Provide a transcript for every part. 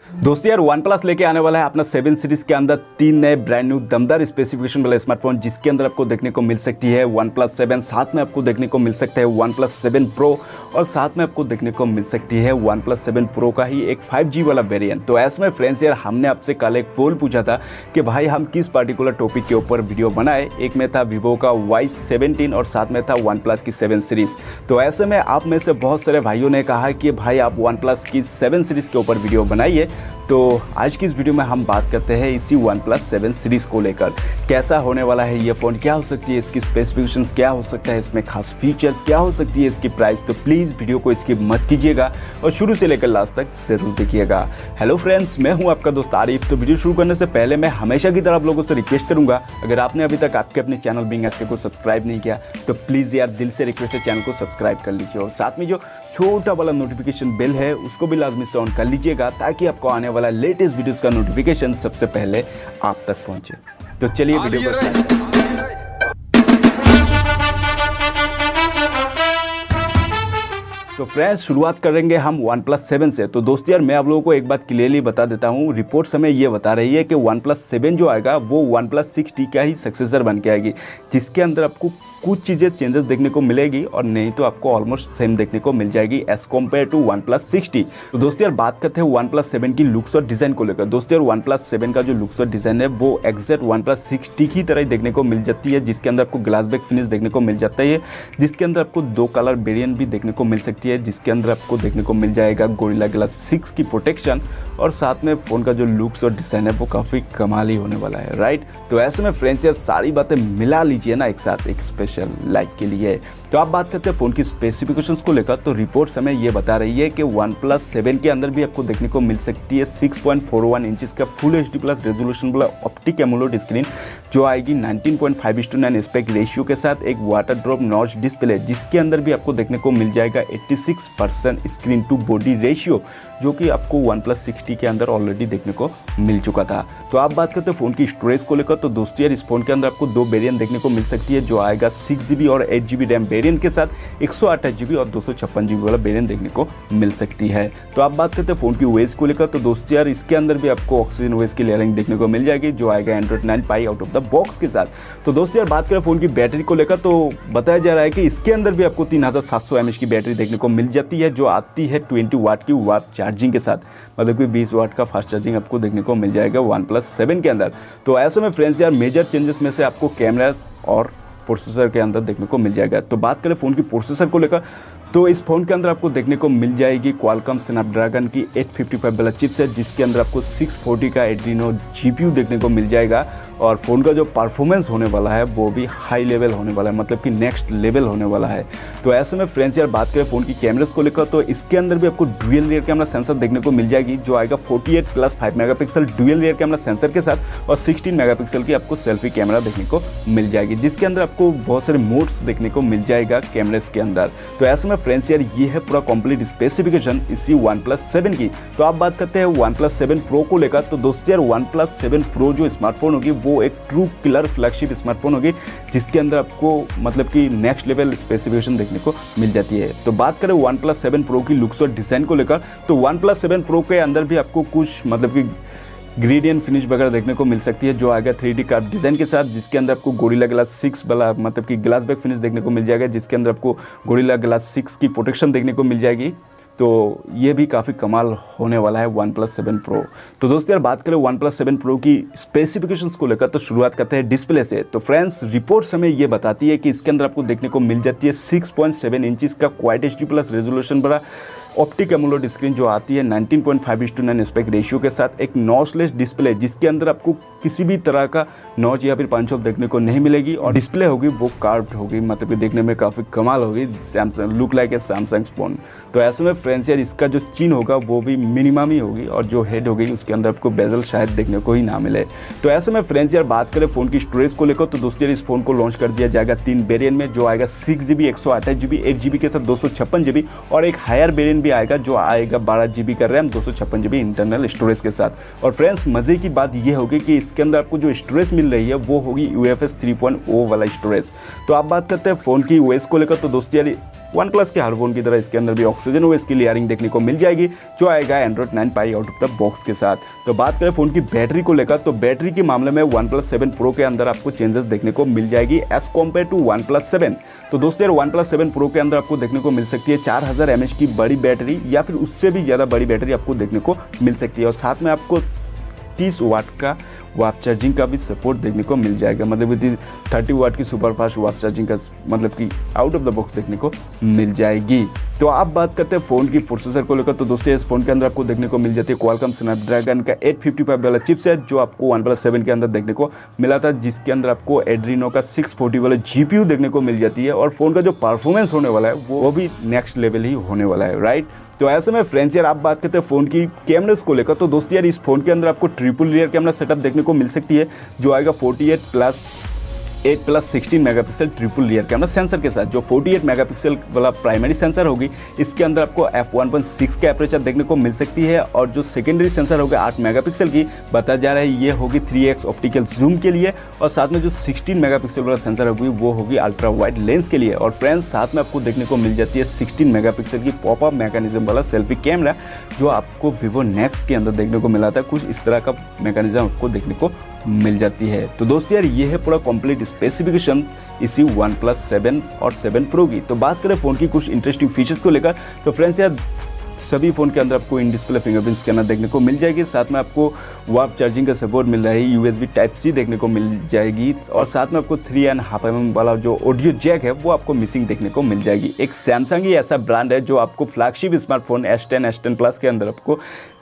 दोस्तों यार OnePlus लेके आने वाला है अपना 7 सीरीज के अंदर 3 नए ब्रांड न्यू दमदार स्पेसिफिकेशन वाला स्मार्टफोन, जिसके अंदर आपको देखने को मिल सकती है OnePlus 7, साथ में आपको देखने को मिल सकता है OnePlus 7 Pro और साथ में आपको देखने को मिल सकती है OnePlus 7 Pro का ही एक 5G वाला वेरिएंट। तो ऐसे में फ्रेंड्स यार हमने आपसे कल एक पोल पूछा था कि भाई हम किस पार्टिकुलर टॉपिक के ऊपर वीडियो बनाए। एक में था वीवो का Y17 और साथ में था OnePlus की 7 सीरीज़। तो ऐसे में आप में से बहुत सारे भाइयों ने कहा कि भाई आप OnePlus की 7 सीरीज़ के ऊपर वीडियो बनाइए। तो आज की इस वीडियो में हम बात करते हैं इसी OnePlus 7 सीरीज़ को लेकर, कैसा होने वाला है ये फ़ोन, क्या हो सकती है इसकी स्पेसिफिकेशंस, क्या हो सकता है इसमें खास फीचर्स, क्या हो सकती है इसकी प्राइस। तो प्लीज़ वीडियो को स्किप मत कीजिएगा और शुरू से लेकर लास्ट तक ज़रूर देखिएगा। हेलो फ्रेंड्स, मैं हूं आपका दोस्त आरिफ। तो वीडियो शुरू करने से पहले मैं हमेशा की तरह आप लोगों से रिक्वेस्ट करूँगा, अगर आपने अभी तक आपके अपने चैनल Beingsk को सब्सक्राइब नहीं किया तो प्लीज़ यार दिल से रिक्वेस्ट है चैनल को सब्सक्राइब कर लीजिए और साथ में जो छोटा वाला नोटिफिकेशन बेल है उसको भी लाजमी से ऑन कर लीजिएगा, ताकि आपको आने वाला लेटेस्ट वीडियोस का नोटिफिकेशन सबसे पहले आप तक पहुंचे। तो चलिए वीडियो को तो फ्रेंड्स शुरुआत करेंगे हम OnePlus 7 से। तो दोस्तों यार मैं आप लोगों को एक बात क्लियरली बता देता हूँ, रिपोर्ट्स हमें ये बता रही है कि OnePlus 7 जो आएगा वो OnePlus 6T का ही सक्सेसर बन के आएगी, जिसके अंदर आपको कुछ चीज़ें चेंजेस देखने को मिलेगी और नहीं तो आपको ऑलमोस्ट सेम देखने को मिल जाएगी as compare to OnePlus 6T। तो दोस्तों यार बात करते हैं OnePlus 7 की लुक्स और डिज़ाइन को लेकर। दोस्तों यार OnePlus 7 का जो लुक्स और डिज़ाइन है वो एग्जैक्ट OnePlus 6T की तरह ही देखने को मिल जाती है, जिसके अंदर आपको ग्लास बैक फिनिश देखने को मिल जाता है, जिसके अंदर आपको 2 कलर वेरिएंट भी देखने को मिल सकती है, जिसके अंदर आपको देखने को मिल जाएगा गोरिल्ला ग्लास 6 की प्रोटेक्शन और साथ में फ़ोन का जो लुक्स और डिज़ाइन है वो काफ़ी कमाल ही होने वाला है, राइट। तो ऐसे में फ्रेंड्स यार सारी बातें मिला लीजिए ना एक साथ एक स्पेशल लाइक के लिए। तो आप बात करते हैं फ़ोन की स्पेसिफिकेशंस को लेकर, तो रिपोर्ट्स हमें ये बता रही है कि OnePlus 7 के अंदर भी आपको देखने को मिल सकती है 6.41 इंचेस का फुल HD प्लस रेजोल्यूशन वाला ऑप्टिक एमोलेड स्क्रीन, जो आएगी 19.5:9 एस्पेक्ट रेशियो के साथ एक वाटर ड्रॉप नॉच डिस्प्ले, जिसके अंदर भी आपको देखने को मिल जाएगा 86% स्क्रीन टू बॉडी रेशियो, जो कि आपको OnePlus 6T के अंदर ऑलरेडी देखने को मिल चुका था। तो आप बात करते हैं फ़ोन की स्टोरेज को लेकर, तो दोस्तों यार इस फ़ोन के अंदर आपको 2 वेरिएंट देखने को मिल सकती है, जो आएगा 6GB और 8GB रैम वेरिएंट के साथ 128GB और 256GB वाला वेरिएंट देखने को मिल सकती है। तो आप बात करते हैं फ़ोन की ओएस को लेकर, तो दोस्तों यार इसके अंदर भी आपको ऑक्सीजन ओएस की लेयरिंग देखने को मिल जाएगी, जो आएगा Android 9 Pie out of the box के साथ। तो दोस्तों यार बात करें फ़ोन की बैटरी को लेकर, तो बताया जा रहा है कि इसके अंदर भी आपको 3700 mAh की बैटरी देखने को मिल जाती है, जो आती है 20 वाट की वाट चार्जिंग के साथ, मतलब कि 20 वाट का फास्ट चार्जिंग आपको देखने को मिल जाएगा OnePlus 7 के अंदर। तो ऐसे में फ्रेंड्स यार मेजर चेंजेस में से आपको कैमरा और प्रोसेसर के अंदर देखने को मिल जाएगा। तो बात करें फ़ोन की प्रोसेसर को लेकर, तो इस फ़ोन के अंदर आपको देखने को मिल जाएगी Qualcomm Snapdragon की 855 वाला चिपसेट, जिसके अंदर आपको 640 का Adreno GPU देखने को मिल जाएगा और फ़ोन का जो परफॉर्मेंस होने वाला है वो भी हाई लेवल होने वाला है, मतलब कि नेक्स्ट लेवल होने वाला है। तो ऐसे में फ्रेंड्स यार बात करें फ़ोन की कैमरास को लेकर, तो इसके अंदर भी आपको डुअल रियर कैमरा सेंसर देखने को मिल जाएगी, जो आएगा 48+5 megapixel dual rear camera sensor के साथ और 16 मेगापिक्सल की आपको सेल्फी कैमरा देखने को मिल जाएगी, जिसके अंदर आपको बहुत सारे मोड्स देखने को मिल जाएगा कैमरास के अंदर। तो ऐसे में फ्रेंड्स यार ये है पूरा कंप्लीट स्पेसिफिकेशन इसी OnePlus 7 की। तो आप बात करते हैं OnePlus 7 Pro को लेकर, तो दोस्तों यार OnePlus 7 Pro जो स्मार्टफोन होगी वो एक ट्रू किलर फ्लैगशिप स्मार्टफोन होगी, जिसके अंदर आपको मतलब कि नेक्स्ट लेवल स्पेसिफिकेशन देखने को मिल जाती है। तो बात करें OnePlus 7 Pro की लुक्स और डिज़ाइन को लेकर, तो OnePlus 7 Pro के अंदर भी आपको कुछ मतलब कि ग्रेडियंट फिनिश वगैरह देखने को मिल सकती है, जो आएगा 3D कर्व डिज़ाइन के साथ, जिसके अंदर आपको गोरिल्ला ग्लास 6 वाला मतलब कि ग्लास बैक फिनिश देखने को मिल जाएगा, जिसके अंदर आपको गोरिल्ला ग्लास 6 की प्रोटेक्शन देखने को मिल जाएगी। तो ये भी काफ़ी कमाल होने वाला है OnePlus 7 Pro। तो दोस्तों यार बात करें OnePlus 7 Pro की स्पेसिफिकेशंस को लेकर, तो शुरुआत करते हैं डिस्प्ले से। तो फ्रेंड्स रिपोर्ट्स हमें ये बताती है कि इसके अंदर आपको देखने को मिल जाती है 6.7 इंचेस का क्वाड HD प्लस रेजोल्यूशन बड़ा ऑप्टिक एमोलेड स्क्रीन, जो आती है 19.5:9 एस्पेक्ट रेशियो के साथ एक नॉच लेस डिस्प्ले, जिसके अंदर आपको किसी भी तरह का नॉच या फिर पंच होल देखने को नहीं मिलेगी और डिस्प्ले होगी वो कार्व्ड होगी, मतलब कि देखने में काफ़ी कमाल होगी, Samsung look like a Samsung phone. तो ऐसे में फ्रेंड्स यार इसका जो चिन होगा वो भी मिनिमम ही होगी और जो हेड होगी उसके अंदर आपको बेजल शायद देखने को ही ना मिले। तो ऐसे में फ्रेंड्स यार बात करें फ़ोन की स्टोरेज को लेकर, तो दोस्तों यार इस फोन को लॉन्च कर दिया जाएगा 3 वेरिएंट में, जो आएगा 6GB 128GB 8GB के साथ 256GB और एक हायर वेरिएंट भी आएगा, जो आएगा 12GB का रैम 256GB इंटरनल स्टोरेज के साथ। और फ्रेंड्स मज़े की बात ये होगी कि इसके अंदर आपको जो स्टोरेज मिल रही है वो होगी UFS 3.0 वाला स्टोरेज। तो आप बात करते हैं फ़ोन की OS को लेकर, तो दोस्तों यार OnePlus के हर फोन की तरह इसके अंदर भी ऑक्सीजन ओएस की लेयरिंग देखने को मिल जाएगी, जो आएगा Android 9 Pie out of the box के साथ। तो बात करें फ़ोन की बैटरी को लेकर, तो बैटरी के मामले में OnePlus 7 Pro के अंदर आपको चेंजेस देखने को मिल जाएगी एज कम्पेयर टू OnePlus 7। तो दोस्तों यार OnePlus 7 Pro के अंदर आपको देखने को मिल सकती है 4000 mAh की बड़ी बैटरी, या फिर उससे भी ज़्यादा बड़ी बैटरी आपको देखने को मिल सकती है, और साथ में आपको 30 वाट का वाप चार्जिंग का भी सपोर्ट देखने को मिल जाएगा। मतलब कि 30 वाट की सुपर फास्ट वाप चार्जिंग का मतलब कि आउट ऑफ द बॉक्स देखने को मिल जाएगी। तो आप बात करते हैं फ़ोन की प्रोसेसर को लेकर, तो दोस्तों इस फ़ोन के अंदर आपको देखने को मिल जाती है Qualcomm Snapdragon का 855 वाला चिपसेट, जो आपको OnePlus 7 के अंदर देखने को मिला था, जिसके अंदर आपको Adreno का 640 वाला GPU देखने को मिल जाती है, और फ़ोन का जो परफॉर्मेंस होने वाला है वो भी नेक्स्ट लेवल ही होने वाला है, राइट। तो ऐसे में फ्रेंड्स यार आप बात करते हैं फ़ोन की कैमरास को लेकर, तो दोस्तों यार इस फ़ोन के अंदर आपको ट्रिपल रियर कैमरा सेटअप देखने को मिल सकती है, जो आएगा 48+8+16 megapixel triple rear camera sensor के साथ। जो 48 मेगापिक्सल वाला प्राइमरी सेंसर होगी, इसके अंदर आपको f1.6 का एपरेचर देखने को मिल सकती है, और जो सेकेंडरी सेंसर होगा 8 मेगापिक्सल की बताया जा रहा है, ये होगी 3x ऑप्टिकल जूम के लिए, और साथ में जो 16 मेगापिक्सल वाला सेंसर होगी वो होगी अल्ट्रा वाइड लेंस के लिए। और फ्रेंड्स साथ में आपको देखने को मिल जाती है 16 मेगापिक्सल की पॉपअप मैकेनिज्म वाला सेल्फी कैमरा, जो आपको वीवो नेक्स के अंदर देखने को मिला था। कुछ इस तरह का मैकेनिज्म आपको देखने को मिल जाती है। तो दोस्तों यार ये है पूरा कंप्लीट स्पेसिफिकेशन इसी OnePlus 7 और 7 Pro की। तो बात करें फ़ोन की कुछ इंटरेस्टिंग फीचर्स को लेकर, तो फ्रेंड्स यार सभी फ़ोन के अंदर आपको इन डिस्प्ले फिंगरप्रिंट स्कैनर देखने को मिल जाएगी, साथ में आपको वाप चार्जिंग का सपोर्ट मिल रहा है, USB Type-C देखने को मिल जाएगी, और साथ में आपको 3.5 mm वाला जो ऑडियो जैक है वो आपको मिसिंग देखने को मिल जाएगी। एक सैमसंग ही ऐसा ब्रांड है जो आपको flagship smartphone S10 S10 Plus के अंदर आपको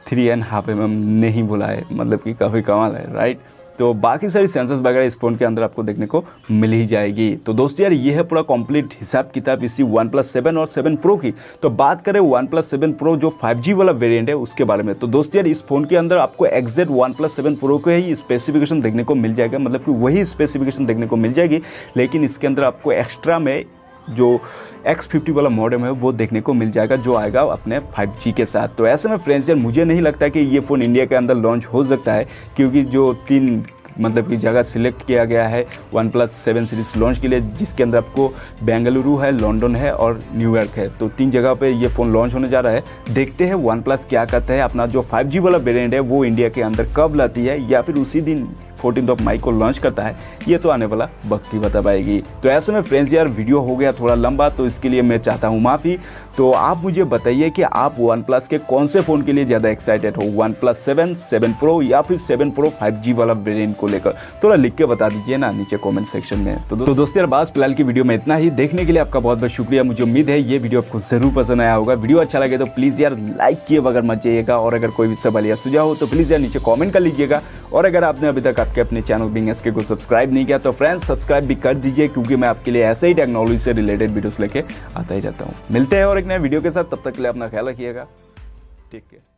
3.5 mm नहीं बोला है, मतलब कि काफ़ी कमाल है, राइट। तो बाकी सारी सेंसर्स वगैरह इस फ़ोन के अंदर आपको देखने को मिल ही जाएगी। तो दोस्तों यार ये है पूरा कंप्लीट हिसाब किताब इसी OnePlus 7 और 7 Pro की। तो बात करें OnePlus 7 Pro जो 5G वाला वेरिएंट है उसके बारे में, तो दोस्तों यार इस फ़ोन के अंदर आपको एग्जैक्ट OnePlus 7 Pro के ही स्पेसिफिकेशन देखने को मिल जाएगा, मतलब कि वही स्पेसिफिकेशन देखने को मिल जाएगी, लेकिन इसके अंदर आपको एक्स्ट्रा में जो X50 वाला मॉडेम है वो देखने को मिल जाएगा, जो आएगा अपने 5G के साथ। तो ऐसे में फ्रेंड्स यार मुझे नहीं लगता कि ये फ़ोन इंडिया के अंदर लॉन्च हो सकता है, क्योंकि जो 3 मतलब कि जगह सिलेक्ट किया गया है OnePlus 7 सीरीज़ लॉन्च के लिए, जिसके अंदर आपको बेंगलुरु है, लंदन है और न्यूयॉर्क है। तो 3 जगह पे ये फ़ोन लॉन्च होने जा रहा है। देखते हैं OnePlus क्या करता है, अपना जो 5G वाला वेरिएंट है वो इंडिया के अंदर कब लाती है, या फिर उसी दिन 14 मई को लॉन्च करता है, ये तो आने वाला वक्त ही बता पाएगी। तो ऐसे में फ्रेंड्स यार वीडियो हो गया थोड़ा लंबा, तो इसके लिए मैं चाहता हूँ माफ़ी। तो आप मुझे बताइए कि आप OnePlus के कौन से फ़ोन के लिए ज़्यादा एक्साइटेड हो, OnePlus 7, 7 Pro या फिर 7 Pro 5G वाला वेरिएंट को लेकर, थोड़ा लिख के बता दीजिए ना नीचे कमेंट सेक्शन में। तो दोस्तों यार बस फिलहाल की वीडियो में इतना ही। देखने के लिए आपका बहुत बहुत शुक्रिया। मुझे उम्मीद है ये वीडियो आपको ज़रूर पसंद आया होगा। वीडियो अच्छा लगे तो प्लीज़ यार लाइक किए बगैर मत जाइएगा, और अगर कोई भी सवाल या सुझाव हो तो प्लीज़ यार नीचे कॉमेंट कर लीजिएगा। और अगर आपने अभी तक आपके अपने चैनल Beingsk को सब्सक्राइब नहीं किया तो फ्रेंड्स सब्सक्राइब भी कर दीजिए, क्योंकि मैं आपके लिए ऐसे ही टेक्नोलॉजी से रिलेटेड वीडियोस लेके आता ही रहता हूँ। मिलते हैं और एक नए वीडियो के साथ, तब तक के लिए अपना ख्याल रखिएगा। ठीक है।